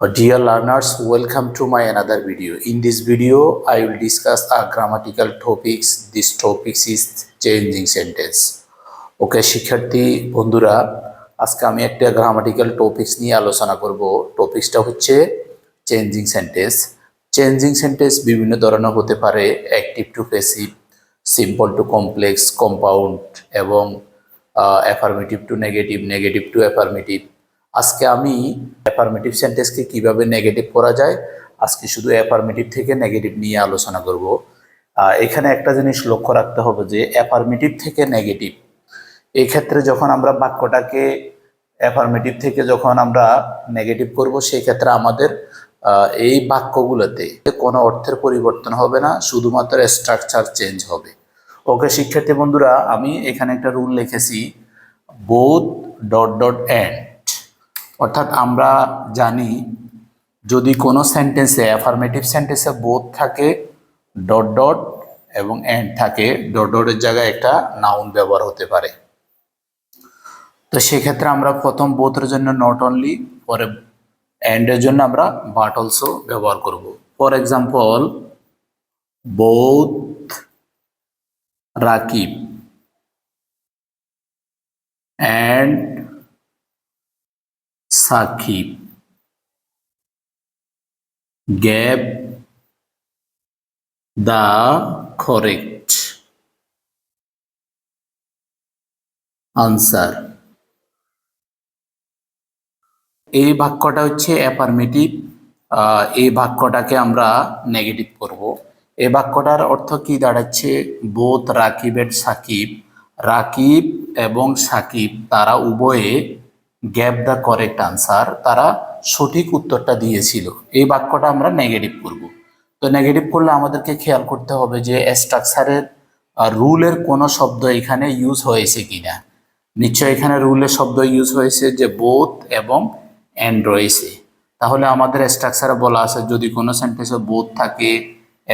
Dear learners, welcome to my another video. In this video, I will discuss a grammatical topics. This topic is changing sentence. ওকে শিক্ষার্থী বন্ধুরা, আজকে আমি একটা grammatical topics নিয়ে আলোচনা করব। টপিকসটা হচ্ছে চেঞ্জিং সেন্টেন্স। চেঞ্জিং সেন্টেন্স বিভিন্ন ধরনের হতে পারে, active to passive, simple to complex, compound এবং affirmative to negative, negative to affirmative. আজকে আমি অ্যাফার্মেটিভ সেন্টেন্সকে কিভাবে নেগেটিভ করা যায়, আজকে শুধু অ্যাফার্মেটিভ থেকে নেগেটিভ নিয়ে আলোচনা করব। এখানে একটা জিনিস লক্ষ্য রাখতে হবে যে অ্যাফার্মেটিভ থেকে নেগেটিভ, এই ক্ষেত্রে যখন আমরা বাক্যটাকে অ্যাফার্মেটিভ থেকে যখন আমরা নেগেটিভ করব, সেই ক্ষেত্রে আমাদের এই বাক্যগুলোতে কোনো অর্থের পরিবর্তন হবে না, শুধুমাত্র স্ট্রাকচার চেঞ্জ হবে। ওকে শিক্ষার্থী বন্ধুরা, আমি এখানে একটা রুল লিখেছি, বোথ ডট ডট অ্যান্ড। অর্থাৎ আমরা জানি যদি কোনো সেন্টেন্সে অ্যাফার্মেটিভ সেন্টেন্সে বোথ থাকে, ডট ডট এবং অ্যান্ড থাকে, ডট ডটের জায়গায় একটা নাউন ব্যবহার হতে পারে। তো সেক্ষেত্রে আমরা প্রথম বোথের জন্য নট অনলি, পরে অ্যান্ডের জন্য আমরা বাট অলসো ব্যবহার করব। For example, both Rakib and Sakib gave the correct answer. এই বাক্যটা হচ্ছে অ্যাফার্মেটিভ, এই বাক্যটাকে আমরা নেগেটিভ করব। এই বাক্যটার অর্থ কি দাঁড়াচ্ছে, বোথ রাকিব এন্ড সাকিব, রাকিব এবং সাকিব তারা উভয়ে গ্যাভ দ্য কারেক্ট আনসার, তারা সঠিক উত্তরটা দিয়েছিল। এই বাক্যটা আমরা নেগেটিভ করব। তো নেগেটিভ করলে আমাদেরকে খেয়াল করতে হবে যে স্ট্রাকচারের রুলের কোনো শব্দ এখানে ইউজ হয়েছে কিনা। নিশ্চয় এখানে রুলের শব্দ ইউজ হয়েছে, যে বোথ এবং অ্যান্ড রয়েছে। তাহলে আমাদের স্ট্রাকচারে বলা আছে যদি কোনো সেন্টেন্সে বোথ থাকে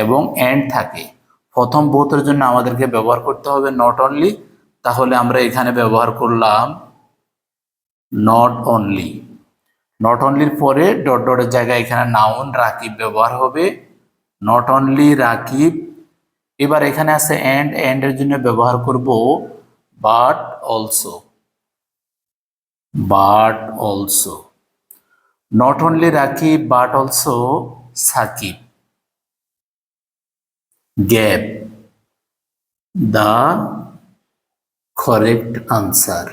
এবং অ্যান্ড থাকে, প্রথম বোথের জন্য আমাদেরকে ব্যবহার করতে হবে নট অনলি। তাহলে আমরা এখানে ব্যবহার করলাম নট অনলি। নট অনলির পরে ডট ডটের জায়গায় এখানে নাউন রাকিব ব্যবহার হবে, নট অনলি রাকিব। এবার এখানে আছে অ্যান্ড, অ্যান্ডের জন্য ব্যবহার করব but also, but also. Not only Rakib but also Sakib gave the correct answer.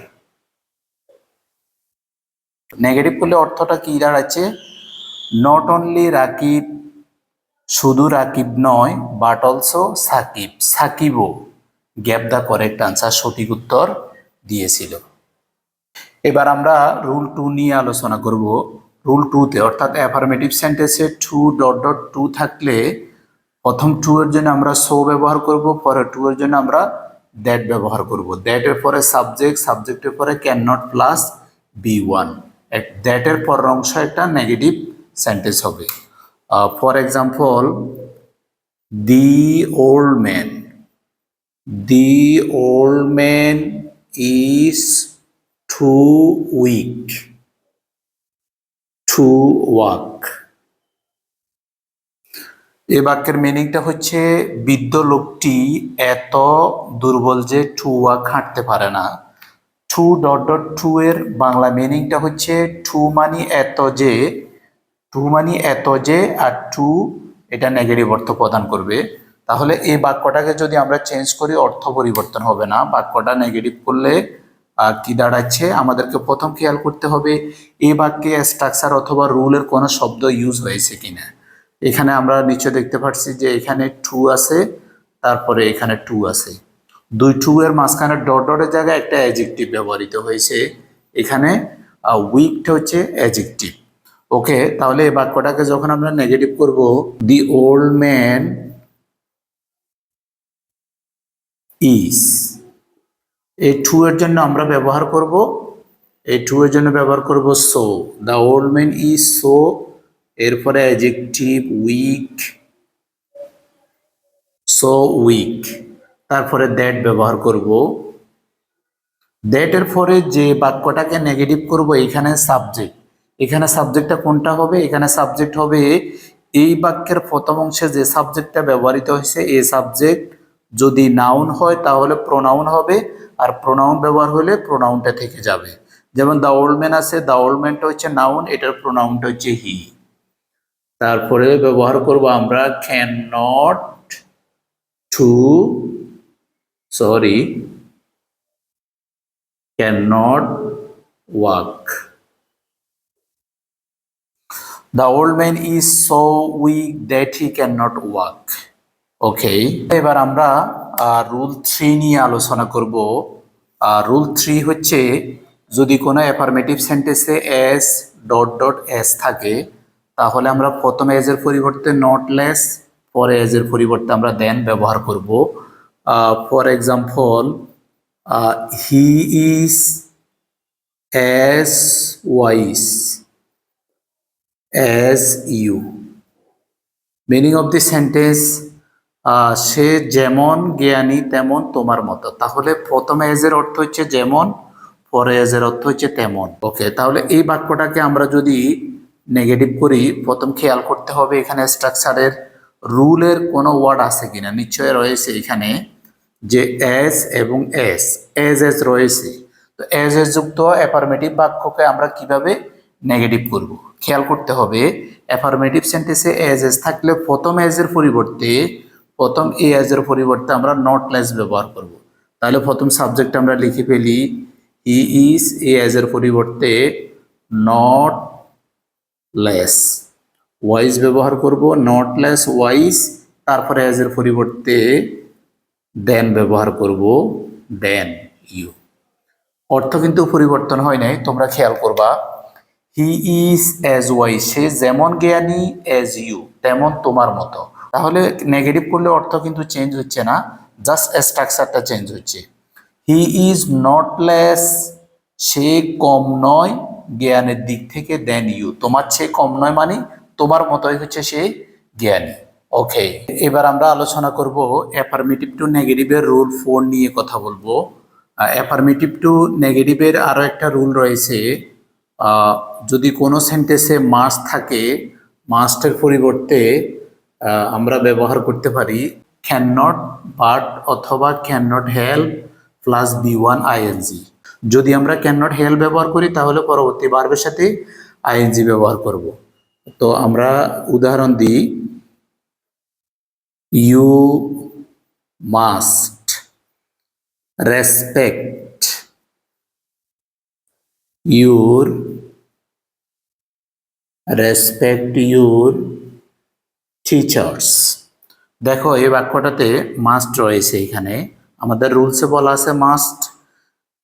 Negative করলে অর্থটা কি দাঁড়াচ্ছে, নট অনলি রাকিব, শুধু রাকিব নয়, বাট অলসো সাকিব, সাকিবও গ্যাভ দ্য কারেক্ট আনসার, সঠিক উত্তর দিয়েছিল। এবার আমরা রুল 2 নিয়ে আলোচনা করব। রুল 2তে অর্থাৎ অ্যাফার্মেটিভ সেন্টেন্সে টু ডট ডট টু থাকলে প্রথম টু এর জন্য আমরা সো ব্যবহার করব, পরে টু এর জন্য আমরা দ্যাট ব্যবহার করব। দ্যাট এর পরে সাবজেক্ট, সাবজেক্টের পরে can not plus B. That এর পর অংশ একটা নেগেটিভ সেন্টেন্স হবে। For example, the old man, the old man is too weak to walk. এই বাক্যের মিনিংটা হচ্ছে বৃদ্ধ লোকটি এত দুর্বল যে টু ওয়াক হাঁটতে পারে না। টু ডট ডট টু এর বাংলা মিনিংটা হচ্ছে টু মানি এত যে, টু মানি এত যে, আর টু এটা নেগেটিভ অর্থ প্রদান করবে। তাহলে এই বাক্যটাকে যদি আমরা চেঞ্জ করি, অর্থ পরিবর্তন হবে না। বাক্যটা নেগেটিভ করলে কি দাঁড়াচ্ছে, আমাদেরকে প্রথম খেয়াল করতে হবে এই বাক্যে স্ট্রাকচার অথবা রুলের কোনো শব্দ ইউজ হয়েছে কিনা। এখানে আমরা নিচে দেখতে পাচ্ছি যে এখানে টু আছে, তারপরে এখানে টু আছে, দুই টু এর মাঝখানে ডট ডটের জায়গায় একটা অ্যাডজেক্টিভ ব্যবহৃত হয়েছে। এখানে উইকটা হচ্ছে অ্যাডজেক্টিভ। ওকে, তাহলে এই বাক্যটাকে যখন আমরা নেগেটিভ করব, দি ওল্ড ম্যান ইজ, এই টু এর জন্য আমরা ব্যবহার করব, এই টু এর জন্য ব্যবহার করব so, the old man is so, এরপরে অ্যাডজেক্টিভ উইক, সো উইক, তারপরে দ্যাট ব্যবহার করব। দ্যাট এর পরে যে বাক্যটাকে নেগেটিভ করব, এখানে সাবজেক্ট, এখানে সাবজেক্টটা কোনটা হবে? এখানে সাবজেক্ট হবে এই বাক্যের প্রথম অংশে যে সাবজেক্টটা ব্যবহৃত হয়েছে এই সাবজেক্ট যদি নাউন হয় তাহলে প্রোনাউন হবে, আর প্রোনাউন ব্যবহার হলে প্রোনাউনটা থেকে যাবে। যেমন দ্য ওল্ড ম্যান আছে, দ্য ওল্ড ম্যানটা হচ্ছে নাউন, এটার প্রোনাউনটা হচ্ছে হি। তারপরে ব্যবহার করব আমরা can not to sorry can not walk. The old man is so weak that he cannot walk. ওকে, এবার আমরা রুল 3 নিয়ে আলোচনা করব। রুল 3 হচ্ছে যদি কোনো অ্যাফার্মেটিভ সেন্টেন্সে এস ডট ডট এস থাকে তাহলে আমরা প্রথমে এজের পরিবর্তে নট লেস, পরে এজের পরিবর্তে আমরা দেন ব্যবহার করব। For example, he is as wise as you. Meaning of the sentence, সে যেমন জ্ঞানী তেমন তোমার মতো। তাহলে প্রথমে এজের অর্থ হচ্ছে যেমন, পরে এজের অর্থ হচ্ছে তেমন। ওকে, তাহলে এই বাক্যটাকে আমরা যদি নেগেটিভ করি, প্রথম খেয়াল করতে হবে এখানে স্ট্রাকচারের রুলের কোনো ওয়ার্ড আছে কিনা। নিশ্চয় রয়েছে এখানে, যে এস এবং এস, এজ এজ রয়েছে। তো এজ এজ যুক্ত অ্যাফার্মেটিভ বাক্যকে আমরা কিভাবে নেগেটিভ করব খেয়াল করতে হবে। অ্যাফার্মেটিভ সেন্টেন্সে এজ এজ থাকলে প্রথম এজের পরিবর্তে, প্রথম এ এজের পরিবর্তে আমরা নট লেস ব্যবহার করব। তাহলে প্রথম সাবজেক্ট আমরা লিখে ফেলি হি ইজ, এ এজের পরিবর্তে নট লেস। ওয়াইজ ব্যবহার করব, নট লেস ওয়াইজ, তারপরে এজের পরিবর্তে দেন ব্যবহার করব, দেন ইউ। অর্থ কিন্তু পরিবর্তন হয় নাই, তোমরা খেয়াল করবা। হি ইজ অ্যাজ ওয়াইজ, সে যেমন জ্ঞানী, অ্যাজ ইউ তেমন তোমার মতো। তাহলে নেগেটিভ করলে অর্থ কিন্তু চেঞ্জ হচ্ছে না, জাস্ট স্ট্রাকচারটা চেঞ্জ হচ্ছে। হি ইজ নট লেস, সে কম নয় জ্ঞানের দিক থেকে দেন ইউ, তোমার চেয়ে কম নয় মানে তোমার মতোই হচ্ছে সে জ্ঞানী। ওকে, এবার আমরা আলোচনা করব অ্যাফার্মেটিভ টু নেগেটিভের রুল 4 নিয়ে কথা বলবো। অ্যাফার্মেটিভ টু নেগেটিভের আরও একটা রুল রয়েছে। যদি কোনো সেন্টেন্সে মাস্ট থাকে, মাস্টের পরিবর্তে আমরা ব্যবহার করতে পারি ক্যান নট, বাট অথবা can not help plus B one. যদি আমরা ক্যান নট হেল্প ব্যবহার করি তাহলে পরবর্তী ভার্বের সাথে আইএনজি ব্যবহার করব। তো আমরা উদাহরণ দিই, you must respect your teachers. দেখো এই বাক্যটাতে মাস্ট রয়েছে, এখানে আমাদের রুলসে বলা আছে must.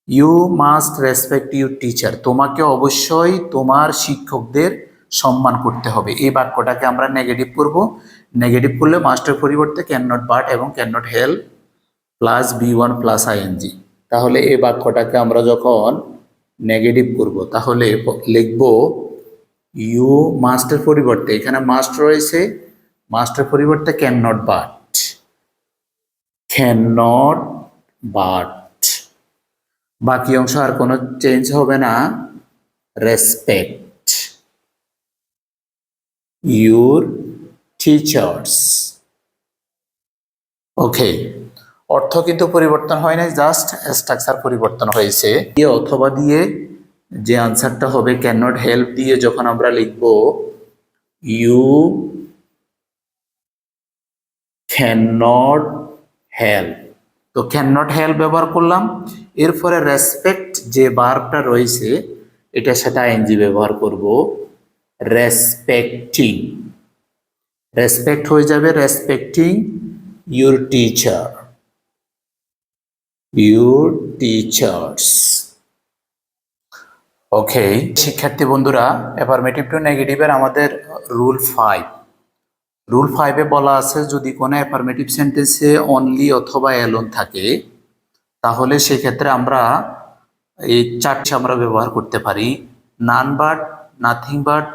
You must respect your teacher, তোমাকে অবশ্যই তোমার শিক্ষকদের সম্মান করতে হবে। এই বাক্যটাকে আমরা নেগেটিভ করব। নেগেটিভ করলে মাস্টের পরিবর্তে ক্যান নট, বাট এবং ক্যান নট হেল্প প্লাস বি1 প্লাস আইএনজি। তাহলে এই বাক্যটাকে আমরা যখন নেগেটিভ করব তাহলে লিখব ইউ মাস্টের পরিবর্তে, এখানে মাস্ট রয়েছে, মাস্টের পরিবর্তে can not but, can not but, বাকি অংশ আর কোনো চেঞ্জ হবে না, রেসপেক্ট ইউর টিচার্স। ওকে, অর্থ কিন্তু পরিবর্তন হয় নাই, জাস্ট স্ট্রাকচার পরিবর্তন হয়েছে। অথবা দিয়ে যে আনসারটা হবে ক্যান নট হেল্প দিয়ে যখন আমরা লিখব ইউ ক্যান নট হেল্প, তো ক্যান নট হেল্প ব্যবহার করলাম। এরপরে রেসপেক্ট যে ভার্বটা রয়েছে এটার সাথে আইএনজি ব্যবহার করব, রেসপেক্টিং, রেসপেক্ট হয়ে যাবে respecting your teacher, your teachers. Okay শিক্ষার্থী বন্ধুরা, অ্যাফার্মেটিভ টু নেগেটিভের আমাদের রুল 5, রুল 5-এ বলা আছে যদি কোনো অ্যাফার্মেটিভ সেন্টেন্সে অনলি অথবা অ্যালোন থাকে তাহলে সেক্ষেত্রে আমরা এই চারটি আমরা ব্যবহার করতে পারি, none but, nothing but,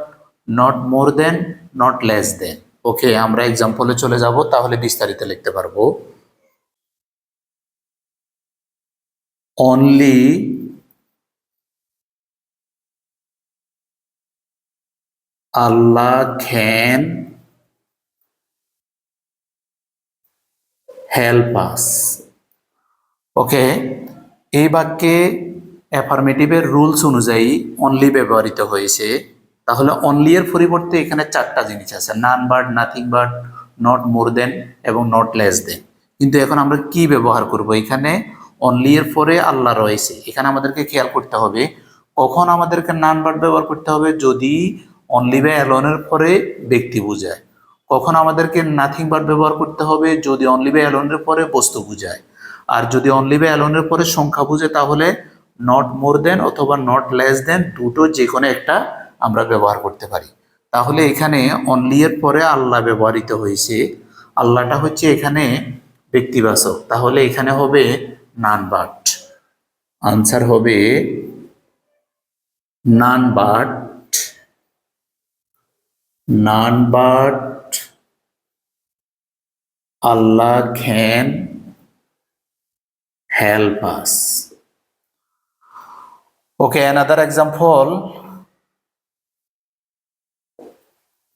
not more than, not less than. Okay, আমরা এক্সাম্পলে চলে যাব তাহলে বিস্তারিত লিখতে পারবো। Only Allah can help us. Okay, এই বাক্যে অ্যাফার্মেটিভের রুলস অনুযায়ী অনলি ব্যবহৃত হয়েছে। তাহলে অনলি এর পরিবর্তে এখানে চারটা জিনিস আছে, none but, nothing but, not more than এবং নট লেস দেন। কিন্তু এখন আমরা কি ব্যবহার করব? এখানে অনলি এর পরে আল্লাহ রয়েছে, এখানে আমাদেরকে খেয়াল করতে হবে কখন আমাদেরকে নান বাট ব্যবহার করতে হবে, যদি অনলি বা অ্যালোনের পরে ব্যক্তি বোঝায়। কখন আমাদেরকে নাথিং বাট ব্যবহার করতে হবে, যদি অনলি বা অ্যালোনের পরে বস্তু বোঝায়। আর যদি অনলি বা অ্যালোনের পরে সংখ্যা বুঝে তাহলে নট মোর দেন অথবা নট লেস দেন দুটো যে কোনো একটা আমরা ব্যবহার করতে পারি। তাহলে এখানে অনলি এর পরে আল্লাহ ব্যবহৃত হয়েছে, আল্লাহটা হচ্ছে এখানে ব্যক্তিবাচক, তাহলে এখানে হবে নান বাট। আনসার হবে none but, none but Allah can help us. Okay, another example.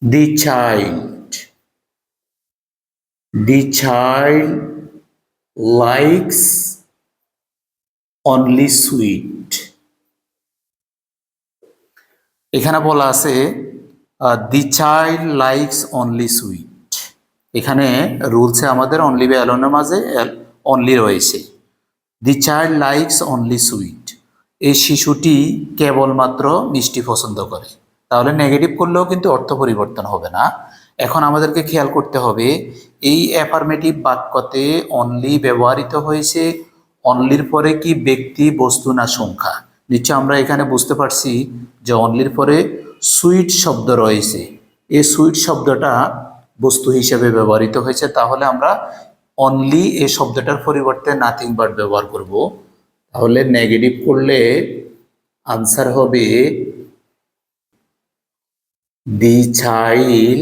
The child likes only sweet. এখানে বলা আছে the child likes only sweet. এখানে রুলসে আমাদের অনলি বা অ্যালোনের মাঝে অনলি রয়েছে। দি চাইল্ড লাইকস অনলি সুইট, এই শিশুটি কেবলমাত্র মিষ্টি পছন্দ করে। তাহলে নেগেটিভ করলেও কিন্তু অর্থ পরিবর্তন হবে না। এখন আমাদেরকে খেয়াল করতে হবে এই অ্যাফার্মেটিভ বাক্যতে অনলি ব্যবহৃত হয়েছে, অনলির পরে কি ব্যক্তি, বস্তু না সংখ্যা। নিশ্চয় আমরা এখানে বুঝতে পারছি যে অনলির পরে সুইট শব্দ রয়েছে, এই সুইট শব্দটা বস্তু হিসেবে ব্যবহৃত হয়েছে। তাহলে আমরা অনলি এই শব্দটার পরিবর্তে নাথিং বাট ব্যবহার করব। তাহলে নেগেটিভ করলে আনসার হবে the child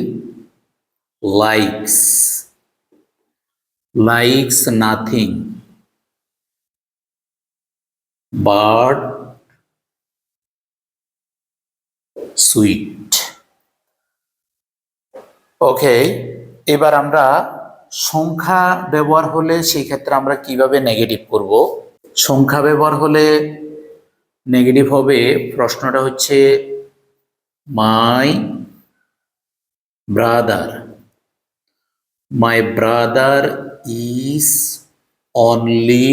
likes nothing but sweet. Okay, এবার আমরা সংখ্যা ব্যবহার হলে সেই ক্ষেত্রে আমরা কিভাবে নেগেটিভ করব। সংখ্যা ব্যবহার হলে নেগেটিভ হবে, প্রশ্নটা হচ্ছে মাই ব্রাদার ইজ অনলি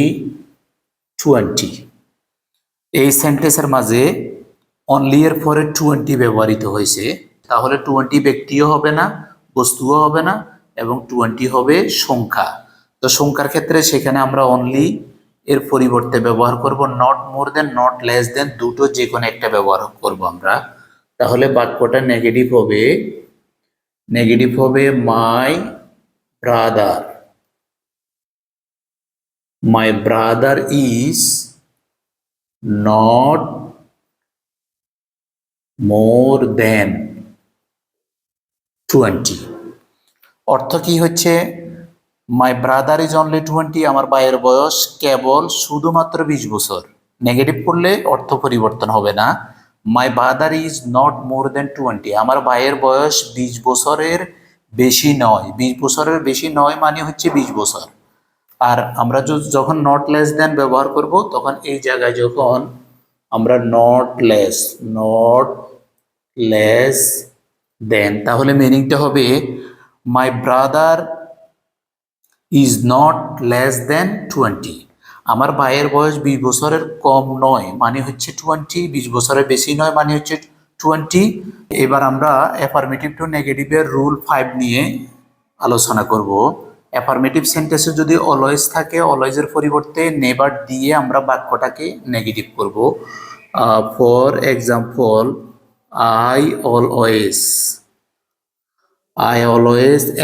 20। এই সেন্টেন্সের মাঝে অনলি এর পরে 20 ব্যবহৃত হয়েছে, তাহলে 20 ব্যক্তিও হবে না, বস্তুও হবে না এবং 20 হবে সংখ্যা। তো সংখ্যার ক্ষেত্রে সেখানে আমরা অনলি এর পরিবর্তে ব্যবহার করব not more than, not less than, দুটো যে কোনো একটা ব্যবহার করব আমরা। তাহলে বাক্যটা নেগেটিভ হবে my brother is not more than 20। অর্থ কি হচ্ছে, মাই ব্রাদার ইজ অনলি 20, আমার ভাইয়ের বয়স কেবল শুধুমাত্র 20 বছর। নেগেটিভ করলে অর্থ পরিবর্তন হবে না। My brother is not more than 20, আমার ভাইয়ের বয়স 20 বছরের বেশি নয়। 20 বছরের বেশি নয় মানে হচ্ছে 20 বছর। আর আমরা যখন নট লেস দেন ব্যবহার করব তখন এই জায়গায় যখন আমরা নট লেস দেন, তাহলে মিনিংটা হবে my brother is not less দেন 20, আমার ভাইয়ের বয়স 20 বছরের কম নয় মানে হচ্ছে 20, 20 বছরের বেশি নয় মানে হচ্ছে 20। এবার আমরা অ্যাফার্মেটিভ টু নেগেটিভের রুল 5 নিয়ে আলোচনা করব। অ্যাফার্মেটিভ সেন্টেন্সে যদি অলওয়েজ থাকে, অলওয়েজের পরিবর্তে নেভার দিয়ে আমরা বাক্যটাকে নেগেটিভ করব। For example, I always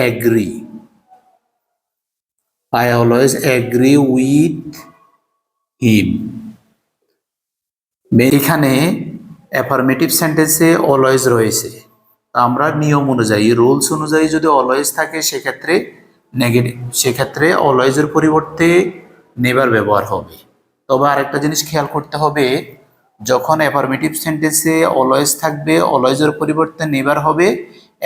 agree with him। এখানে অ্যাফার্মেটিভ সেন্টেন্সে অলওয়েজ রয়েছে, আমরা নিয়ম অনুযায়ী, রুলস অনুযায়ী যদি অলওয়েজ থাকে সেক্ষেত্রে নেগেটিভ, সেক্ষেত্রে অলওয়েজের পরিবর্তে নেভার ব্যবহার হবে। তবে আরেকটা জিনিস খেয়াল করতে হবে, যখন অ্যাফার্মেটিভ সেন্টেন্সে অলওয়েজ থাকবে, অলওয়েজের পরিবর্তে নেভার হবে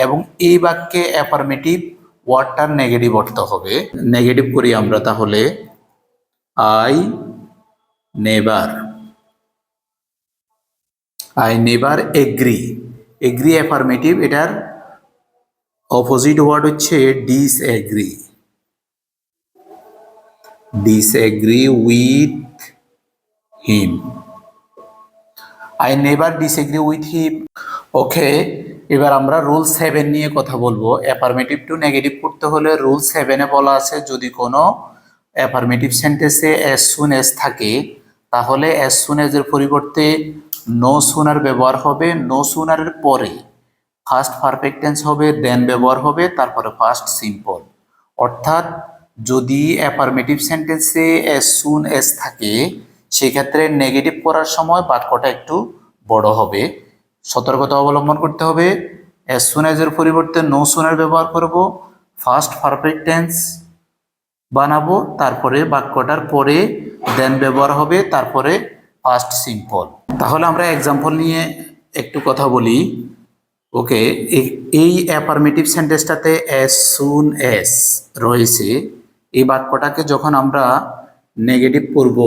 এবং এই বাক্যে অ্যাফার্মেটিভ ওয়ার্ডটার নেগেটিভ অর্থ হবে। নেগেটিভ করি আমরা তাহলে, I never, I never agree. Agree affirmative, এটার অপোজিট ওয়ার্ড হচ্ছে disagree. disagree with him. I never disagree with him. Okay, এবার আমরা রুল 7 নিয়ে কথা বলবো। অ্যাফার্মেটিভ টু নেগেটিভ করতে হলে রুল 7-এ বলা আছে যদি কোনো অ্যাফার্মেটিভ সেন্টেন্সে অ্যাজ সুন অ্যাজ থাকে তাহলে অ্যাজ সুন অ্যাজ এর পরিবর্তে নো সুনার ব্যবহার হবে, নো সুনারের পরে ফার্স্ট পারফেক্ট টেন্স হবে, দেন ব্যবহার হবে, তারপরে ফার্স্ট সিম্পল। অর্থাৎ যদি অ্যাফার্মেটিভ সেন্টেন্সে অ্যাজ সুন অ্যাজ থাকে সেক্ষেত্রে নেগেটিভ করার সময় বাক্যটা একটু বড় হবে। সতর্কতা অবলম্বন করতে হবে। অ্যাজ সুন অ্যাজ এর পরিবর্তে নো সুনার ব্যবহার করব, ফার্স্ট পারফেক্ট টেন্স বানাবো, তারপরে বাক্যটার পরে দেন ব্যবহার হবে, তারপরে ফার্স্ট সিম্পল। তাহলে আমরা এক্সাম্পল নিয়ে একটু কথা বলি। ওকে, এই অ্যাফার্মেটিভ সেন্টেন্সটাতে অ্যাজ সুন অ্যাজ রয়েছে, এই বাক্যটাকে যখন আমরা নেগেটিভ করব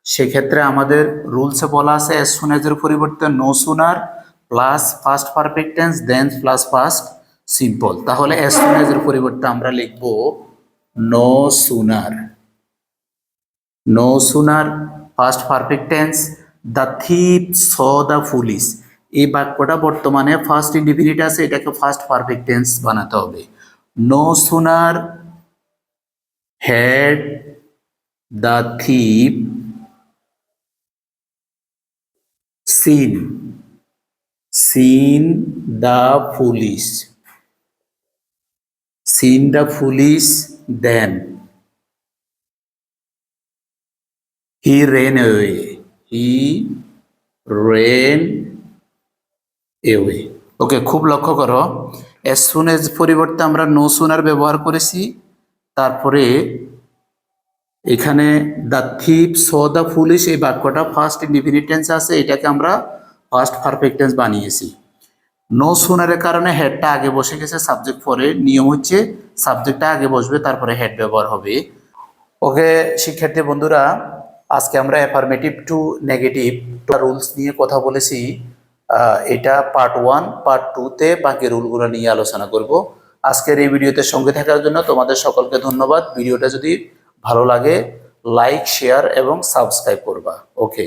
সেক্ষেত্রে আমাদের রুলসে বলা আছে অ্যাজ সুন অ্যাজ এর পরিবর্তে no sooner plus first perfect tense than plus first simple. তাহলে অ্যাজ সুন অ্যাজ এর পরিবর্তে আমরা লিখব no sooner, no sooner first perfect tense the thief saw the police. এই বাক্যটা বর্তমানে ফার্স্ট ইনডিফিনিট আছে, এটাকে ফার্স্ট পারফেক্ট টেন্স বানাতে হবে। No sooner had the thief seen, seen the police, seen the police then he ran away, he ran away. Okay, খুব লক্ষ্য করো অ্যাজ সুন এজ পরিবর্তে আমরা নো সুনার ব্যবহার করেছি, তারপরে এখানে the thief saw the police এই বাক্যটা ফার্স্ট ইনডিফিনিট টেন্স আছে, এটাকে আমরা ফার্স্ট পারফেক্ট টেন্স বানিয়েছি। নো সুনারের কারণে হেডটা আগে বসে গেছে, সাবজেক্ট পরে। নিয়ম হচ্ছে সাবজেক্টটা আগে বসবে তারপরে হেড ব্যবহার হবে। ওকে শিক্ষার্থী বন্ধুরা, আজকে আমরা অ্যাফার্মেটিভ টু নেগেটিভ রুলস নিয়ে কথা বলেছি। এটা পার্ট 1, পার্ট 2-তে বাকি রুলগুলো নিয়ে আলোচনা করব। আজকের এই ভিডিওতে সঙ্গে থাকার জন্য তোমাদের সকলকে ধন্যবাদ। ভিডিওটা যদি ভালো লাগে লাইক, শেয়ার এবং সাবস্ক্রাইব করবা। ওকে।